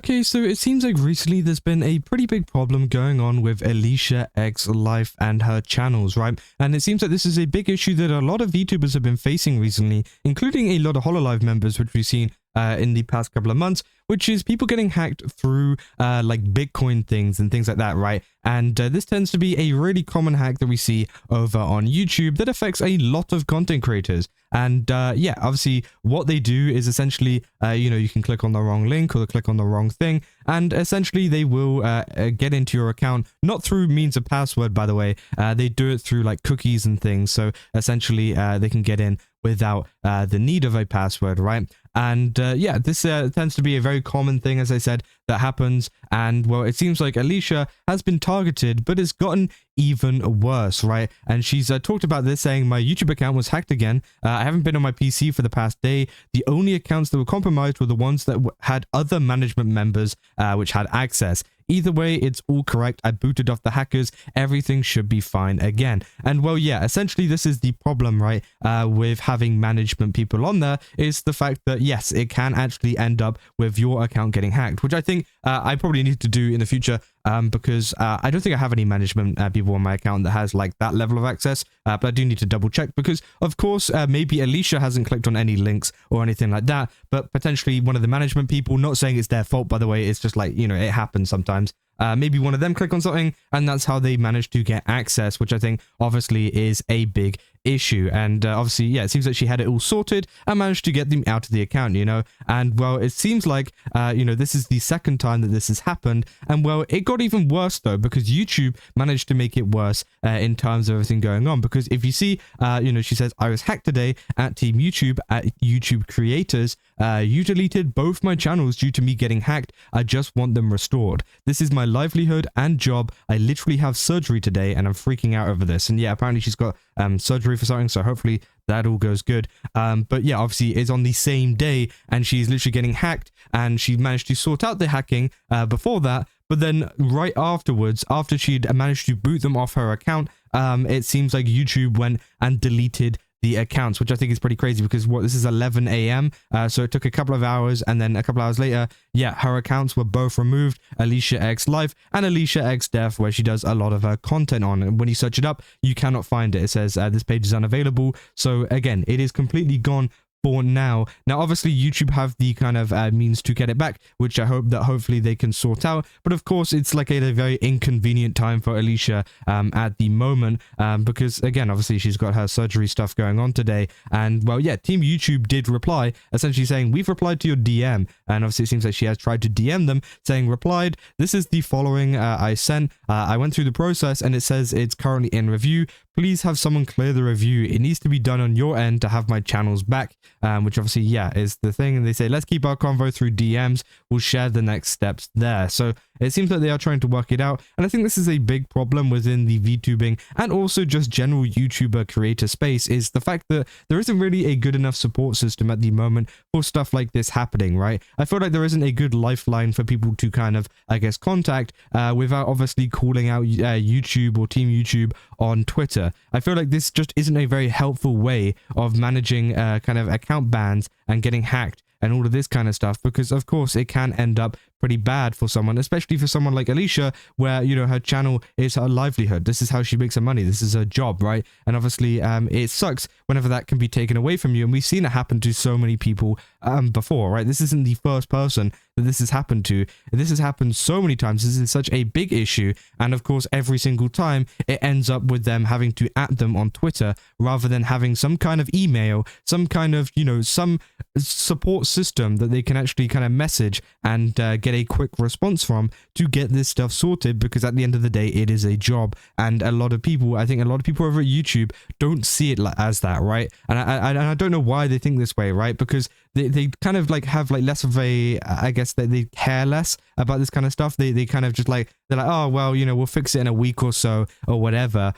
Okay, so it seems like recently there's been a pretty big problem going on with AliciaXLife and her channels, right? And it seems like this is a big issue that a lot of VTubers have been facing recently, including a lot of Hololive members, which we've seen in the past couple of months, which is people getting hacked through like Bitcoin things and things like that, right? And this tends to be a really common hack that we see over on YouTube that affects a lot of content creators. And yeah, obviously what they do is essentially, you can click on the wrong link or click on the wrong thing, and essentially they will get into your account, not through means of password, by the way. They do it through like cookies and things. So essentially they can get in without the need of a password, right? And yeah, this tends to be a very common thing, as I said, that happens. And well, it seems like Alicia has been targeted, but it's gotten even worse, right? And she's talked about this, saying my YouTube account was hacked again. I haven't been on my PC for the past day. The only accounts that were compromised were the ones that had other management members which had access. Either way, it's all correct. I booted off the hackers. Everything should be fine again. And well, yeah, essentially this is the problem, right? With having management people on there, is the fact that yes, it can actually end up with your account getting hacked, which I think I probably need to do in the future. Because I don't think I have any management people on my account that has like that level of access, but I do need to double check because of course maybe Alicia hasn't clicked on any links or anything like that, but potentially one of the management people, not saying it's their fault by the way, it's just like, it happens sometimes. Maybe one of them click on something and that's how they manage to get access, which I think obviously is a big issue. And obviously, yeah, it seems like she had it all sorted and managed to get them out of the account, and well, it seems like this is the second time that this has happened. And well, it got even worse though, because YouTube managed to make it worse in terms of everything going on. Because if you see, she says, I was hacked today at Team YouTube, at YouTube creators. You deleted both my channels due to me getting hacked. I just want them restored. This is my livelihood and job. I literally have surgery today and I'm freaking out over this. And yeah, apparently she's got surgery for something, so hopefully that all goes good. But yeah, obviously it's on the same day and she's literally getting hacked, and she managed to sort out the hacking before that. But then right afterwards, after she'd managed to boot them off her account, it seems like YouTube went and deleted the accounts, which I think is pretty crazy because this is 11 a.m. So it took a couple of hours, and then a couple of hours later, yeah, her accounts were both removed, AliciaXLife and AliciaXDeath, where she does a lot of her content on. And when you search it up, you cannot find it. It says this page is unavailable. So again, it is completely gone for now. Now, obviously, YouTube have the kind of means to get it back, which I hope that hopefully they can sort out. But of course, it's like a very inconvenient time for Alicia at the moment, because again, obviously, she's got her surgery stuff going on today. And well, yeah, Team YouTube did reply, essentially saying, we've replied to your DM. And obviously, it seems like she has tried to DM them, saying, replied, this is the following I sent. I went through the process and it says it's currently in review. Please have someone clear the review. It needs to be done on your end to have my channels back, which obviously, yeah, is the thing. And they say, let's keep our convo through DMs. We'll share the next steps there. So it seems like they are trying to work it out. And I think this is a big problem within the VTubing and also just general YouTuber creator space, is the fact that there isn't really a good enough support system at the moment for stuff like this happening, right? I feel like there isn't a good lifeline for people to kind of, I guess, contact without obviously calling out YouTube or Team YouTube on Twitter. I feel like this just isn't a very helpful way of managing kind of account bans and getting hacked and all of this kind of stuff, because of course it can end up pretty bad for someone, especially for someone like Alicia, where her channel is her livelihood. This is how she makes her money. This is her job, right? And obviously it sucks whenever that can be taken away from you, and we've seen it happen to so many people before, right? This isn't the first person that this has happened to. This has happened so many times. This is such a big issue, and of course every single time it ends up with them having to at them on Twitter rather than having some kind of email, some kind of some support system that they can actually kind of message and get a quick response from to get this stuff sorted, because at the end of the day it is a job. And a lot of people, I think a lot of people over at YouTube don't see it as that, right? And I don't know why they think this way, right? Because they kind of like have like less of a, I guess that they care less about this kind of stuff. They kind of just like, they're like, oh well, we'll fix it in a week or so or whatever.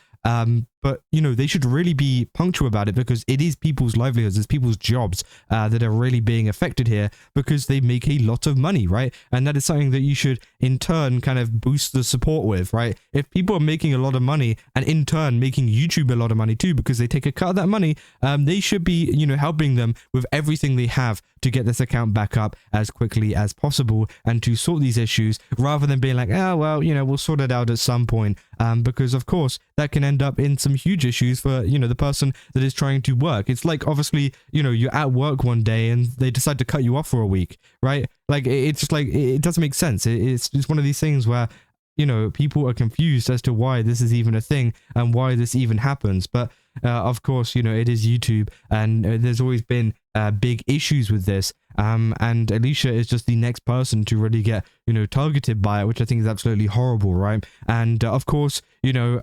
but you know, they should really be punctual about it, because it is people's livelihoods, it's people's jobs that are really being affected here, because they make a lot of money, right? And that is something that you should in turn kind of boost the support with, right? If people are making a lot of money and in turn making YouTube a lot of money too, because they take a cut of that money, they should be, you know, helping them with everything they have to get this account back up as quickly as possible and to sort these issues, rather than being like, oh well, you know, we'll sort it out at some point, because of course that can end up in some huge issues for, you know, the person that is trying to work. It's like, obviously, you know, you're at work one day and they decide to cut you off for a week, right? Like, it's just like, it doesn't make sense. It's just one of these things where, you know, people are confused as to why this is even a thing and why this even happens. But of course, you know, it is YouTube, and there's always been big issues with this, and Alicia is just the next person to really get, you know, targeted by it, which I think is absolutely horrible, right? And of course, you know,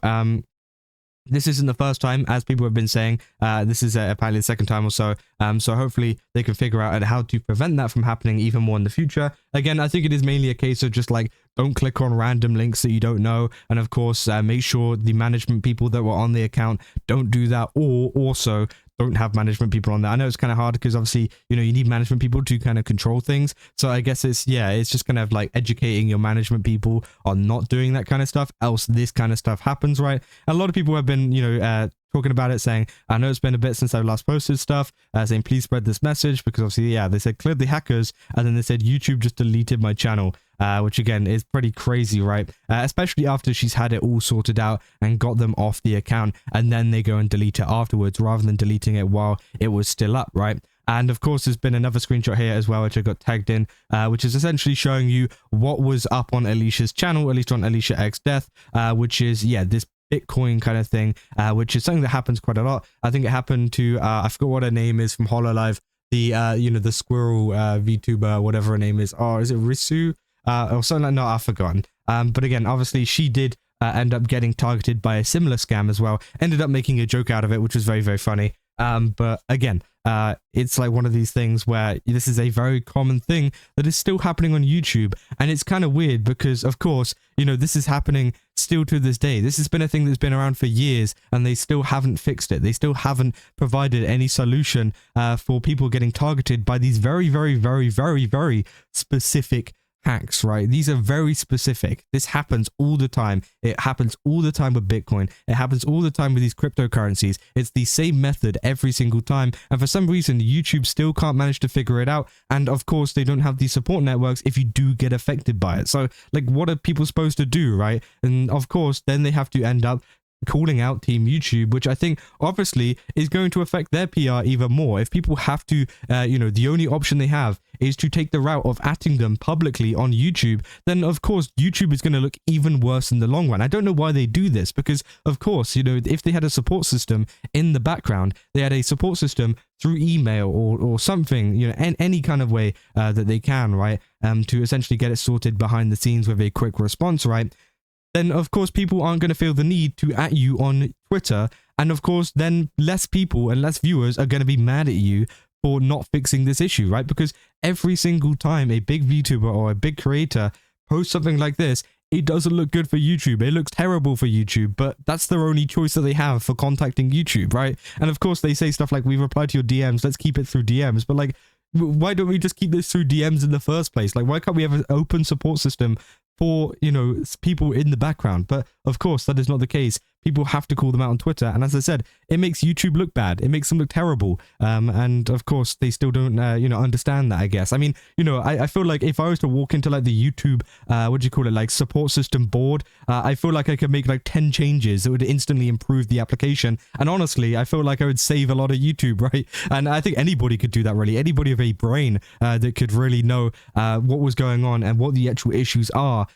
this isn't the first time, as people have been saying. This is apparently the second time or so. So hopefully they can figure out how to prevent that from happening even more in the future. Again, I think it is mainly a case of just like, don't click on random links that you don't know. And of course, make sure the management people that were on the account don't do that, or also don't have management people on there. I know it's kind of hard because obviously, you know, you need management people to kind of control things. So I guess it's, yeah, it's just kind of like educating your management people on not doing that kind of stuff, else this kind of stuff happens, right? A lot of people have been, you know, talking about it, saying, I know it's been a bit since I last posted stuff, saying please spread this message, because obviously, yeah, they said cleared the hackers, and then they said YouTube just deleted my channel, which again is pretty crazy, right? Especially after she's had it all sorted out and got them off the account, and then they go and delete it afterwards, rather than deleting it while it was still up, right? And of course, there's been another screenshot here as well, which I got tagged in, which is essentially showing you what was up on Alicia's channel, at least on AliciaXDeath, which is, yeah, this Bitcoin kind of thing, which is something that happens quite a lot. I think it happened to, I forgot what her name is from Hololive, the, you know, the squirrel VTuber, whatever her name is. Oh, is it Risu? Or something like, no, I've forgotten. But again, obviously she did end up getting targeted by a similar scam as well. Ended up making a joke out of it, which was very, very funny. But again, it's like one of these things where this is a very common thing that is still happening on YouTube. And it's kind of weird because, of course, you know, this is happening still to this day. This has been a thing that's been around for years, and they still haven't fixed it. They still haven't provided any solution for people getting targeted by these very, very, very, very, very specific hacks, right? These are very specific. This happens all the time. It happens all the time with Bitcoin. It happens all the time with these cryptocurrencies. It's the same method every single time. And for some reason, YouTube still can't manage to figure it out. And of course, they don't have these support networks if you do get affected by it. So like, what are people supposed to do, right? And of course, then they have to end up calling out Team YouTube, which I think obviously is going to affect their PR even more. If people have to, you know, the only option they have is to take the route of atting them publicly on YouTube, then of course YouTube is going to look even worse in the long run. I don't know why they do this, because of course, you know, if they had a support system in the background, they had a support system through email or something, you know, any kind of way that they can, right, to essentially get it sorted behind the scenes with a quick response, right? Then of course people aren't going to feel the need to at you on Twitter, and of course then less people and less viewers are going to be mad at you for not fixing this issue, right? Because every single time a big VTuber or a big creator posts something like this, it doesn't look good for YouTube. It looks terrible for YouTube, but that's their only choice that they have for contacting YouTube, right? And of course they say stuff like, we replied to your DMs, let's keep it through DMs. But like, why don't we just keep this through DMs in the first place? Like, why can't we have an open support system for, you know, people in the background? But of course that is not the case. People have to call them out on Twitter, and as I said, it makes YouTube look bad. It makes them look terrible. And of course they still don't, you know, understand that, I guess. I mean, you know, I feel like if I was to walk into like the YouTube, what do you call it, like support system board, I feel like I could make like 10 changes that would instantly improve the application. And honestly, I feel like I would save a lot of YouTube, right? And I think anybody could do that, really. Anybody with a brain that could really know what was going on and what the actual issues are,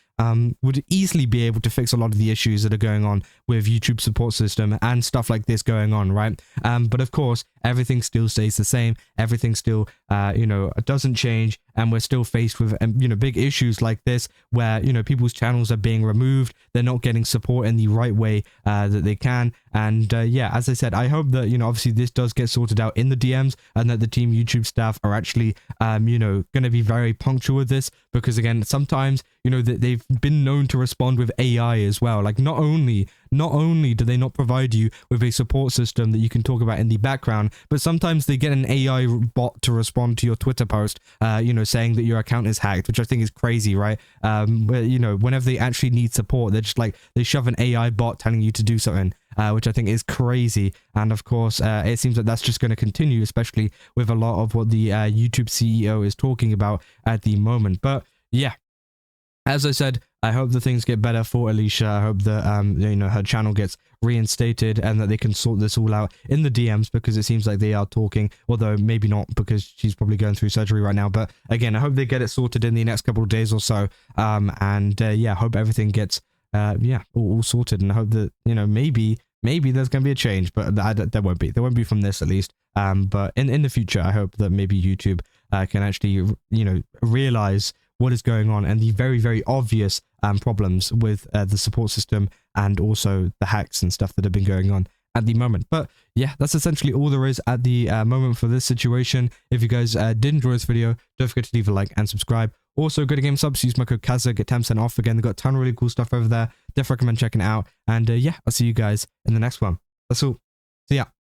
would easily be able to fix a lot of the issues that are going on with YouTube support system and stuff like this going on, right? But of course, everything still stays the same. Everything still, you know, doesn't change, and we're still faced with, you know, big issues like this where, you know, people's channels are being removed. They're not getting support in the right way that they can. And yeah, as I said, I hope that, you know, obviously this does get sorted out in the DMs, and that the Team YouTube staff are actually, you know, going to be very punctual with this, because again, sometimes, you know, they've been known to respond with AI as well. Like, not only not only do they not provide you with a support system that you can talk about in the background, but sometimes they get an AI bot to respond to your Twitter post, saying that your account is hacked, which I think is crazy, right? Whenever they actually need support, they're just like, they shove an AI bot telling you to do something, which I think is crazy. And of course, it seems like that's just going to continue, especially with a lot of what the YouTube CEO is talking about at the moment. But yeah, as I said, I hope the things get better for Alicia. I hope that her channel gets reinstated and that they can sort this all out in the DMs, because it seems like they are talking, although maybe not, because she's probably going through surgery right now. But again, I hope they get it sorted in the next couple of days or so. I hope everything gets all sorted, and I hope that maybe there's going to be a change, but there won't be. There won't be from this, at least. But in the future, I hope that maybe YouTube can actually realize what is going on and the very, very obvious problems with the support system, and also the hacks and stuff that have been going on at the moment. But yeah, that's essentially all there is at the moment for this situation. If you guys did enjoy this video, don't forget to leave a like and subscribe. Also, go to Game Subs, use my code Kazza, get 10% off. Again, they've got a ton of really cool stuff over there. Definitely recommend checking it out. And I'll see you guys in the next one. That's all. See ya.